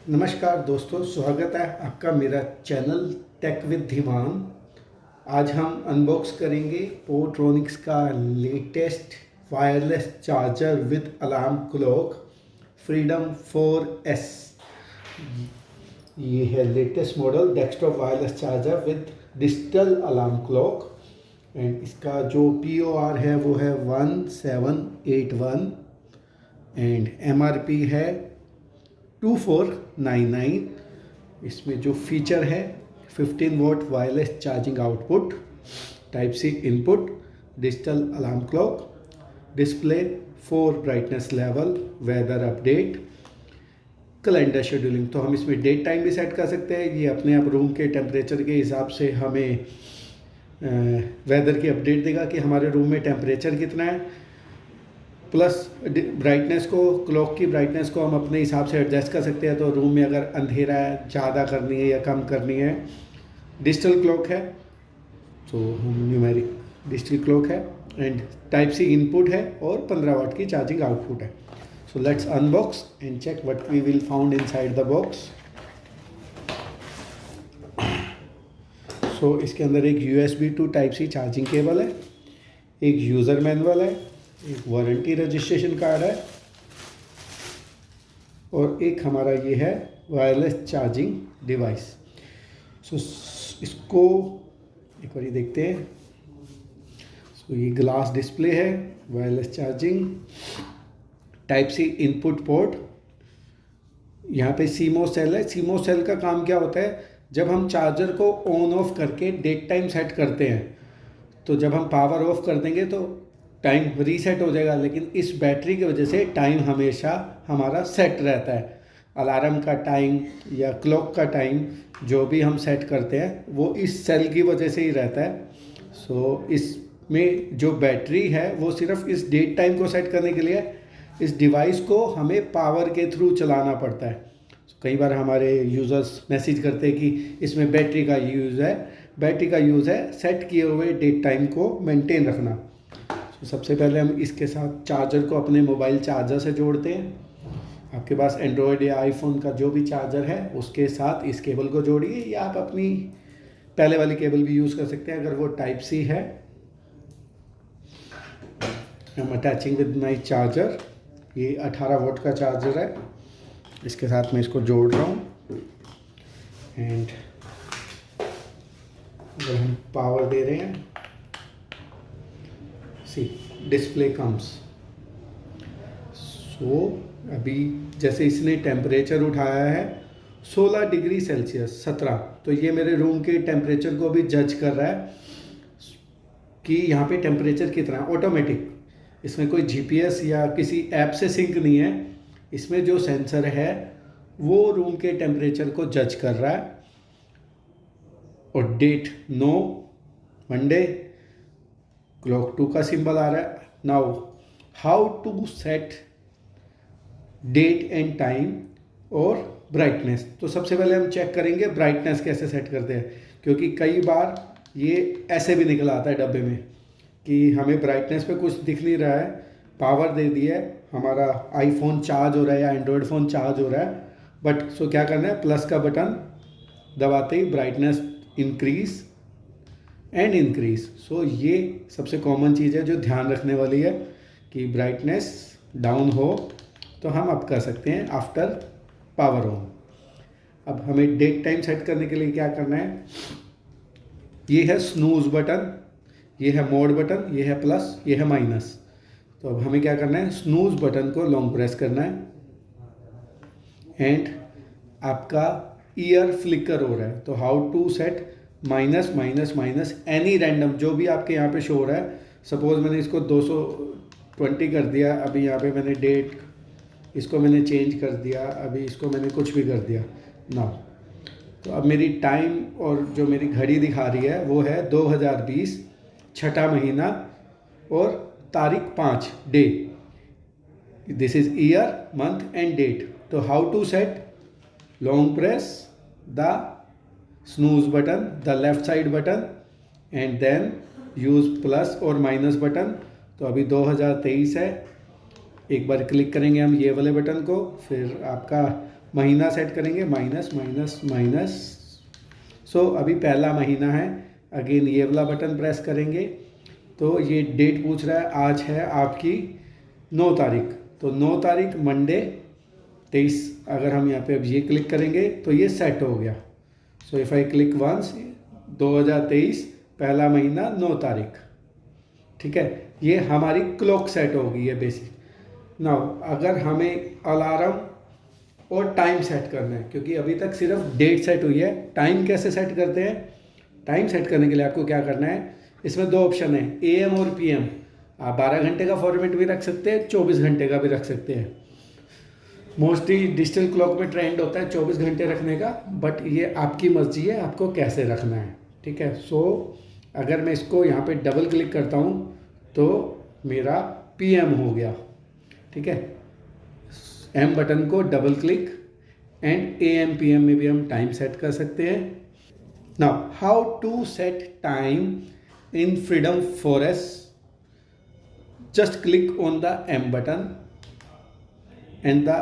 नमस्कार दोस्तों, स्वागत है आपका मेरा चैनल टेक विद धीमान। आज हम अनबॉक्स करेंगे पोर्ट्रॉनिक्स का latest wireless charger with alarm clock freedom 4S। ये है latest model desktop wireless charger with digital alarm clock and इसका जो POR है वो है 1781 एंड MRP है 2499। इसमें जो फीचर है 15 watt wireless charging output, type C input, digital alarm clock, display, 4 brightness level, weather update, calendar scheduling. तो हम इसमें डेट टाइम भी सेट कर सकते हैं। ये अपने आप रूम के टेम्परेचर के हिसाब से हमें वेदर की अपडेट देगा कि हमारे रूम में टेम्परेचर कितना है। प्लस ब्राइटनेस को, क्लॉक की ब्राइटनेस को हम अपने हिसाब से एडजस्ट कर सकते हैं। तो रूम में अगर अंधेरा है, ज़्यादा करनी है या कम करनी है। डिजिटल क्लॉक है, तो न्यूमेरिक डिजिटल क्लॉक है एंड टाइप सी इनपुट है और 15 वाट की चार्जिंग आउटपुट है। So let's unbox and check what we will found inside the box. So इसके अंदर एक USB to type C charging cable है, एक यूज़र मैनुअल है, एक वारंटी रजिस्ट्रेशन कार्ड है और एक हमारा ये है वायरलेस चार्जिंग डिवाइस। सो इसको एक बार देखते हैं। सो ये ग्लास डिस्प्ले है, wireless charging, type C input port, यहाँ पे सीमोस सेल है। सीमोस सेल का काम क्या होता है, जब हम चार्जर को ऑन ऑफ करके डेट टाइम सेट करते हैं तो जब हम पावर ऑफ कर देंगे तो टाइम रीसेट हो जाएगा, लेकिन इस बैटरी की वजह से टाइम हमेशा हमारा सेट रहता है। अलार्म का टाइम या क्लॉक का टाइम जो भी हम सेट करते हैं वो इस सेल की वजह से ही रहता है। सो इसमें जो बैटरी है वो सिर्फ इस डेट टाइम को सेट करने के लिए, इस डिवाइस को हमें पावर के थ्रू चलाना पड़ता है। कई बार हमारे यूज़र्स मैसेज करते हैं कि इसमें बैटरी का यूज़ है। बैटरी का यूज़ है सेट किए हुए डेट टाइम को मेंटेन रखना। तो सबसे पहले हम इसके साथ चार्जर को अपने मोबाइल चार्जर से जोड़ते हैं। आपके पास एंड्रॉयड या आईफोन का जो भी चार्जर है उसके साथ इस केबल को जोड़िए, या आप अपनी पहले वाली केबल भी यूज़ कर सकते हैं अगर वो टाइप सी है। I am attaching with my charger. ये 18 वोल्ट का चार्जर है, इसके साथ मैं इसको जोड़ रहा हूँ एंड अगर हम पावर दे रहे हैं, सी डिस्प्ले कम्स। सो अभी जैसे इसने टेम्परेचर उठाया है 16 डिग्री सेल्सियस 17, तो ये मेरे रूम के टेम्परेचर को भी जज कर रहा है कि यहाँ पे टेम्परेचर कितना है। ऑटोमेटिक, इसमें कोई GPS या किसी ऐप से सिंक नहीं है। इसमें जो सेंसर है वो रूम के टेम्परेचर को जज कर रहा है। और डेट 9 मंडे, क्लॉक 2 का सिंबल आ रहा है। Now how to set date and time और ब्राइटनेस। तो सबसे पहले हम चेक करेंगे ब्राइटनेस कैसे सेट करते हैं, क्योंकि कई बार ये ऐसे भी निकल आता है डब्बे में कि हमें ब्राइटनेस पे कुछ दिख नहीं रहा है, पावर दे दी है, हमारा आईफोन चार्ज हो रहा है या एंड्रॉयड फ़ोन चार्ज हो रहा है, बट सो क्या करना है, प्लस का बटन दबाते ही ब्राइटनेस इंक्रीज एंड इंक्रीज। सो ये सबसे कॉमन चीज़ है जो ध्यान रखने वाली है कि ब्राइटनेस डाउन हो तो हम अप कर सकते हैं आफ्टर पावर ऑन। अब हमें डेट टाइम सेट करने के लिए क्या करना है, ये है स्नूज बटन, ये है मोड बटन, ये है प्लस, ये है माइनस। तो अब हमें क्या करना है, स्नूज बटन को लॉन्ग प्रेस करना है एंड आपका ईयर फ्लिकर हो रहा है। तो how to set minus minus minus any random, जो भी आपके यहाँ पे शो हो रहा है। सपोज मैंने इसको 220 कर दिया, अभी यहाँ पे मैंने डेट, इसको मैंने चेंज कर दिया, अभी इसको मैंने कुछ भी कर दिया ना। तो अब मेरी टाइम और जो मेरी घड़ी दिखा रही है वो है 2020 छठा महीना और तारीख 5 day. This is year, month and date. तो how to set, long press the snooze button, the left side button and then use plus और माइनस बटन। तो अभी 2023 है, एक बार क्लिक करेंगे हम ये वाले बटन को, फिर आपका महीना सेट करेंगे, माइनस माइनस माइनस। सो अभी पहला महीना है, अगेन ये वाला बटन प्रेस करेंगे तो ये डेट पूछ रहा है, आज है आपकी 9 तारीख, तो 9 तारीख मंडे 23। अगर हम यहाँ पे अब ये क्लिक करेंगे तो ये सेट हो गया। So if I click once, 2023 पहला महीना 9 तारीख, ठीक है। ये हमारी क्लॉक सेट हो गई है बेसिक। नाउ अगर हमें अलार्म और टाइम सेट करना है, क्योंकि अभी तक सिर्फ डेट सेट हुई है, टाइम कैसे सेट करते हैं? टाइम सेट करने के लिए आपको क्या करना है, इसमें 2 ऑप्शन है, AM और PM। आप 12 घंटे का फॉर्मेट भी रख सकते हैं, 24 घंटे का भी रख सकते हैं। मोस्टली डिजिटल क्लॉक में ट्रेंड होता है 24 घंटे रखने का, बट ये आपकी मर्जी है आपको कैसे रखना है, ठीक है। सो अगर मैं इसको यहाँ पे डबल क्लिक करता हूँ तो मेरा PM हो गया, ठीक है। M बटन को double click and AM PM में भी हम टाइम सेट कर सकते हैं। Now how to set time in freedom forest? just click on the M button and the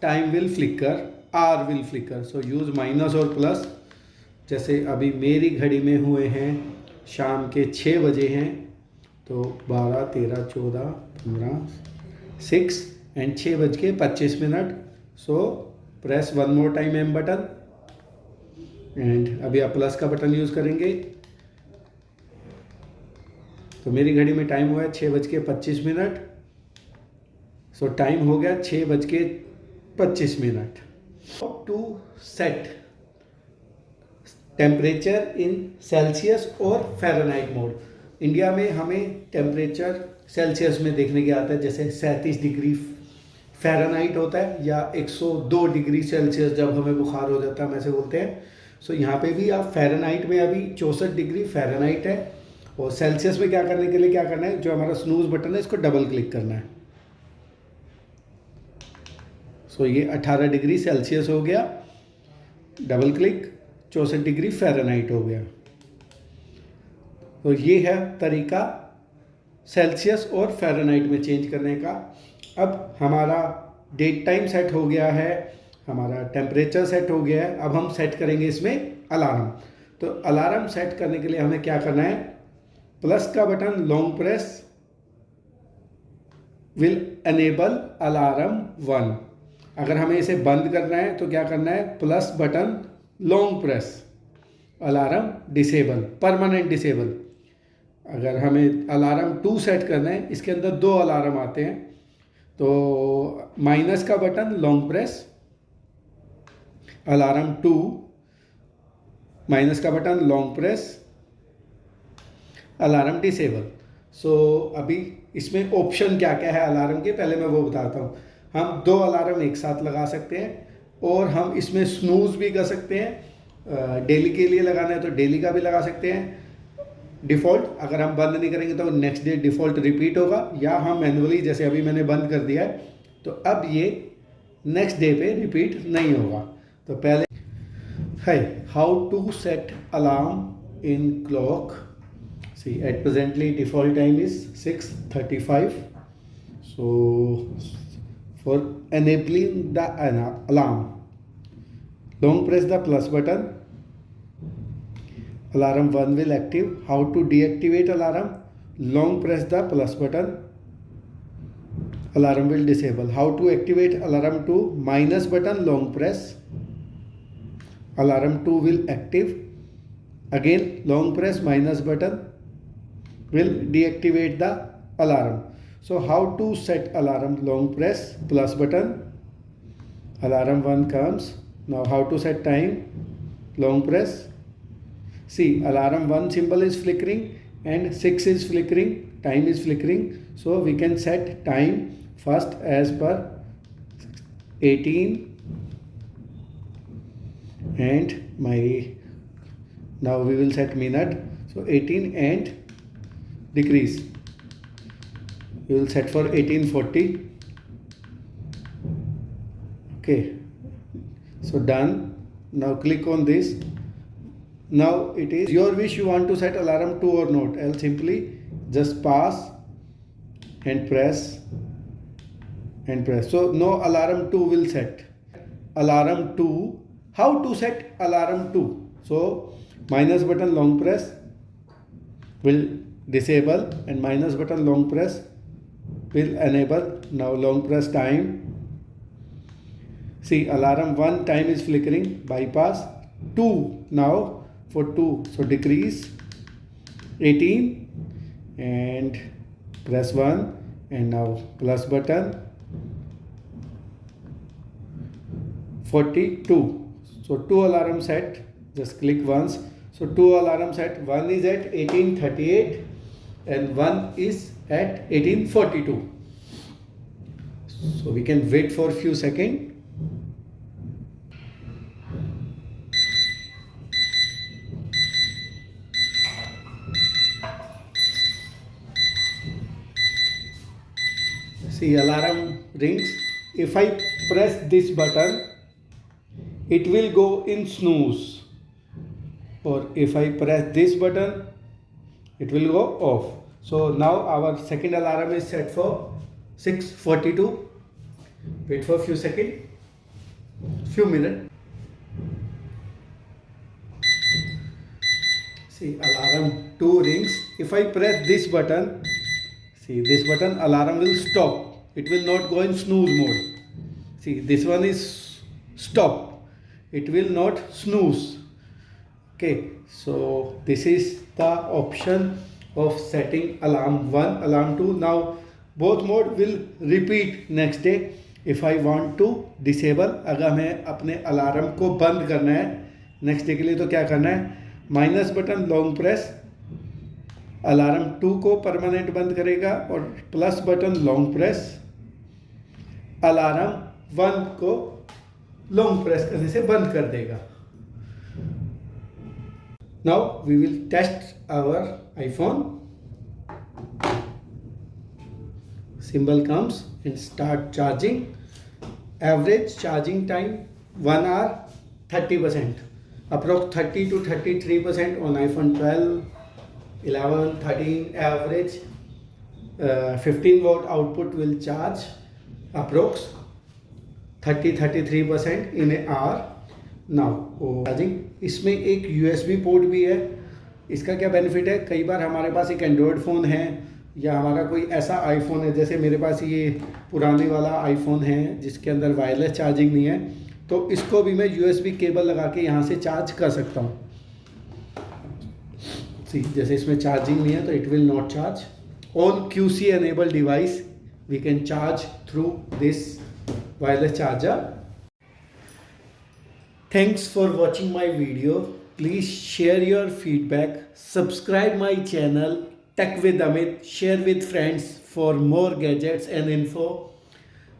time will flicker, R will flicker, so use minus और plus. जैसे अभी मेरी घड़ी में हुए हैं शाम के 6 बजे हैं, तो 12 13 14 15 6 and 6:25। So press one more time M button and अभी आप प्लस का बटन यूज़ करेंगे तो मेरी घड़ी में टाइम हुआ है 6:25। सो टाइम हो गया 6:25। To set temperature in Celsius और फ़ारेनहाइट मोड। इंडिया में हमें टेम्परेचर सेल्सियस में देखने के आता है, जैसे 37 डिग्री फ़ारेनहाइट होता है, या 102 डिग्री सेल्सियस जब हमें बुखार हो जाता है हम ऐसे बोलते हैं। सो यहाँ पे भी आप फ़ारेनहाइट में अभी 64 डिग्री फ़ारेनहाइट है, और सेल्सियस में क्या करने के लिए क्या करना है, जो हमारा स्नूज बटन है इसको डबल क्लिक करना है। सो ये 18 डिग्री सेल्सियस हो गया, डबल क्लिक 64 डिग्री फ़ारेनहाइट हो गया। तो ये है तरीका सेल्सियस और फ़ारेनहाइट में चेंज करने का। अब हमारा डेट टाइम सेट हो गया है, हमारा टेम्परेचर सेट हो गया है, अब हम सेट करेंगे इसमें अलार्म। तो अलार्म सेट करने के लिए हमें क्या करना है, प्लस का button long press will enable alarm 1। अगर हमें इसे बंद करना है तो क्या करना है, plus button long press, alarm disable, permanent disable. अगर हमें अलार्म 2 सेट करना है, इसके अंदर 2 अलार्म आते हैं, तो माइनस का button long press, alarm 2, minus का button long press, alarm disable. So अभी इसमें ऑप्शन क्या क्या है अलार्म के, पहले मैं वो बताता हूँ। हम 2 अलार्म एक साथ लगा सकते हैं, और हम इसमें स्नूज भी कर सकते हैं। डेली के लिए लगाना है तो डेली का भी लगा सकते हैं। डिफ़ॉल्ट अगर हम बंद नहीं करेंगे तो नेक्स्ट डे डिफ़ॉल्ट रिपीट होगा, या हम मैनुअली, जैसे अभी मैंने बंद कर दिया है तो अब ये नेक्स्ट डे पे रिपीट नहीं होगा। तो पहले है how to set alarm in clock. See, at presently default time is 6:35. So for enabling the alarm, long press the plus button. Alarm 1 will active. How to deactivate alarm? Long press the plus button. Alarm will disable. How to activate alarm 2? Minus button long press. Alarm 2 will active. Again long press minus button will deactivate the alarm. So how to set alarm? Long press plus button, alarm 1 comes. Now how to set time? Long press. See, alarm 1 symbol is flickering and 6 is flickering, time is flickering. So we can set time first as per 18 and now we will set minute. So 18 and decrease, you will set for 1840. Okay, so done. Now click on this. Now it is your wish, you want to set alarm 2 or not, else simply just pass and press. So no alarm 2 will set. alarm 2. How to set alarm 2? So minus button long press will disable and minus button long press will enable. Now long press time. See, alarm 1 time is flickering, bypass. 2 now for 2, so decrease 18 and press 1 and now plus button 42. So 2 alarm set, just click once. So 2 alarm set, one is at 1838 and one is at 1842. So we can wait for a few seconds. See, alarm rings. If I press this button, it will go in snooze. Or if I press this button, it will go off. So now our second alarm is set for 6:42. Wait for a few seconds, few minutes. See, alarm 2 rings. If I press this button, see this button, alarm will stop. It will not go in snooze mode. See, this one is stop. It will not snooze. Okay, so this is the option of setting alarm 1, alarm 2. Now both mode will repeat next day. If I want to disable, अगर हमें अपने alarm को बंद करना है next day के लिए, तो क्या करना है, minus button long press alarm 2 को परमानेंट बंद करेगा और plus button long press alarm 1 को लॉन्ग प्रेस करने से बंद कर देगा. Now we will test our iPhone. Symbol comes and start charging. Average charging time 1 hour 30%. Approx 30 to 33% on iPhone 12, 11, 13 average. 15 watt output will charge approx 30-33% in an hour. Now charging, इसमें एक USB port भी है. इसका क्या benefit है, कई बार हमारे पास एक एंड्रॉयड फ़ोन है या हमारा कोई ऐसा आईफोन है, जैसे मेरे पास ये पुराने वाला आईफोन है जिसके अंदर वायरलेस चार्जिंग नहीं है, तो इसको भी मैं USB केबल लगा के यहाँ से चार्ज कर सकता हूँ. सी, जैसे इसमें चार्जिंग नहीं है तो it will not charge. On QC enable device we can charge through this wireless charger. Thanks for watching my video. Please share your feedback. Subscribe my channel Tech with Amit. Share with friends for more gadgets and info.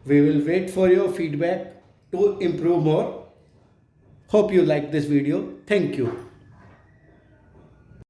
We will wait for your feedback to improve more. Hope you like this video. Thank you.